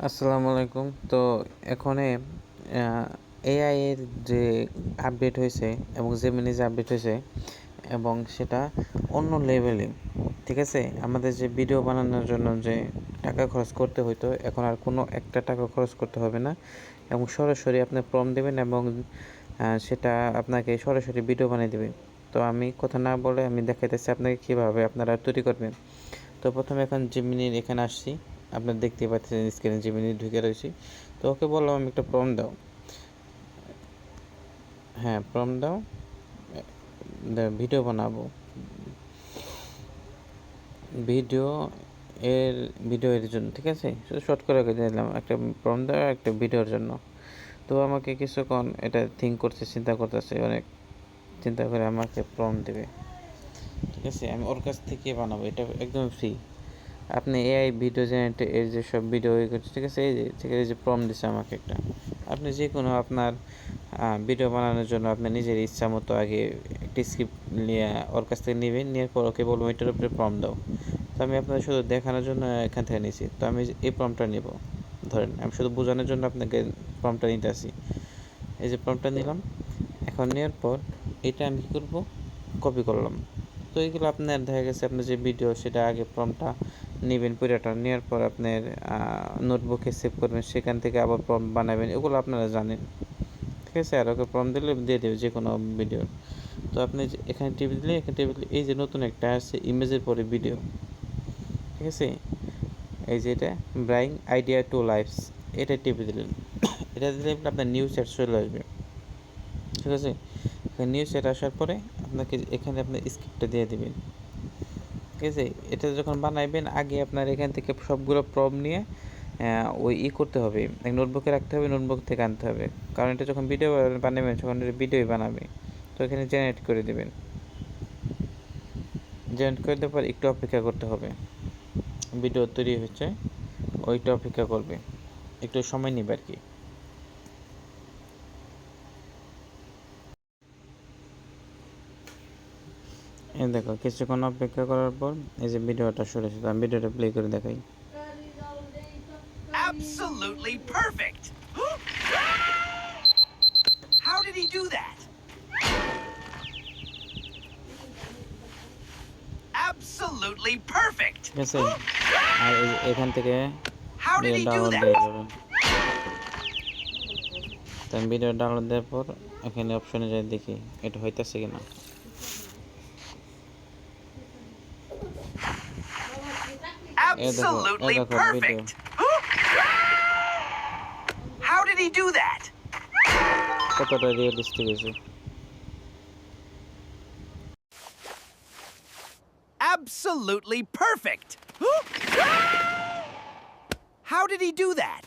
আসসালামু আলাইকুম। তো এখন এআই এর যে আপডেট হয়েছে এবং জেমিনি যে আপডেট হয়েছে এবং সেটা অন্য লেভেলে, ঠিক আছে? আমাদের যে ভিডিও বানানোর জন্য যে টাকা খরচ করতে হইতো, এখন আর কোনো একটা টাকা খরচ করতে হবে না এবং সরাসরি আপনি প্রম্পট দেবেন এবং সেটা আপনাকে সরাসরি ভিডিও বানিয়ে দেবে। তো আমি কথা না বলে আমি দেখাইতেছি আপনাকে কীভাবে আপনারা তৈরি করবেন। তো প্রথমে এখন জিমিনির এখানে আসছি, আপনারা দেখতেই পাচ্ছেন স্ক্রিনে জিমিনি ঢুকে রয়েছি। তো ওকে বললাম আমি একটা প্রম্পট দাও। হ্যাঁ, প্রম্পট দাও, ভিডিও বানাবো। ভিডিও এর ভিডিও এর জন্য, ঠিক আছে? শুধু শর্ট করে দিলাম একটা প্রম্পট দাও একটা ভিডিওর জন্য। তো আমাকে কিছুক্ষণ এটা থিঙ্ক করতে চিন্তা করতেছে, অনেক চিন্তা করে আমাকে প্রম্পট দেবে, ঠিক আছে? আমি ওর কাছ থেকে বানাবো, এটা একদম ফ্রি। আপনি এআই ভিডিও জেনারেটর এর যে সব ভিডিও করছে, ঠিক আছে? এই যে ঠিক আছে, এই যে প্রম্পট দিচ্ছে আমাকে একটা। আপনি যে কোনো আপনার ভিডিও বানানোর জন্য আপনার নিজের ইচ্ছা মতো আগে একটি স্ক্রিপ্ট নিয়ে ওর কাছ থেকে নেবেন, নেওয়ার পর ওকে বলবো এটার উপরে প্রম্পট দাও। তো আমি আপনাদের শুধু দেখানোর জন্য এখান থেকে নিয়েছি। তো আমি এই প্রম্পটটা নেব, ধরেন আমি শুধু বোঝানোর জন্য আপনাকে প্রম্পটটা নিতে আসি। এই যে প্রম্পটটা নিলাম, এখন নেওয়ার পর এটা আমি কী করবো, কপি করলাম। তো এইগুলো আপনার দেখা গেছে আপনার যে ভিডিও সেটা আগে প্রম্পটটা নেবেন, পুরোটা নেওয়ার পর আপনার নোটবুকে সেভ করবেন, সেখান থেকে আবার প্রম্পট বানাবেন, এগুলো আপনারা জানেন, ঠিক আছে? আর ওকে প্রম্পট দিলে দিয়ে দেবে যে কোনো ভিডিও। তো আপনি এখানে টিপে দিলে, এখানে টিপে দিলে এই যে নতুন একটা আসছে ইমেজের পরে ভিডিও, ঠিক আছে? এই যে এটা ব্রাইং আইডিয়া টু লাইফস, এটা টিপে দিলেন। এটা দিলে আপনার নিউ চ্যাট চলে আসবে, ঠিক আছে? নিউ চ্যাট আসার পরে আপনাকে এখানে আপনার স্ক্রিপ্টটা দিয়ে দিবেন, ঠিক আছে? এটা যখন বানাইবেন আগে আপনার এখান থেকে সবগুলো প্রম্পট নিয়ে ওই করতে হবে, এক নোটবুকে রাখতে হবে, নোটবুক থেকে আনতে হবে, কারণ এটা যখন ভিডিও বানাবেন তখন এটা ভিডিওই বানাবে। তো এখানে জেনারেট করে দেবেন, জেনারেট করে দেওয়ার পর একটু অপেক্ষা করতে হবে, ভিডিও তৈরি হচ্ছে ওইটা অপেক্ষা করবে, একটু সময় নেবে আর কি। এই দেখো কিছুক্ষণ অপেক্ষা করার পর এই যে ভিডিওটা শুরু হয়েছে, আমি ভিডিওটা প্লে করে দেখাই। Absolutely perfect! How did he do that? Absolutely perfect! ঠিক আছে? আর এখান থেকে How did video he do download that? দিয়ে যাবেন। তো আমি ভিডিও ডাউনলোড দেওয়ার পর এখানে অপশনে যাই, দেখি এটা হইতেছে কিনা। এ Absolutely দেখো video perfect! How did he do that? কতটা রিয়েলিস্টিক হয়েছে। Absolutely perfect! How did he do that?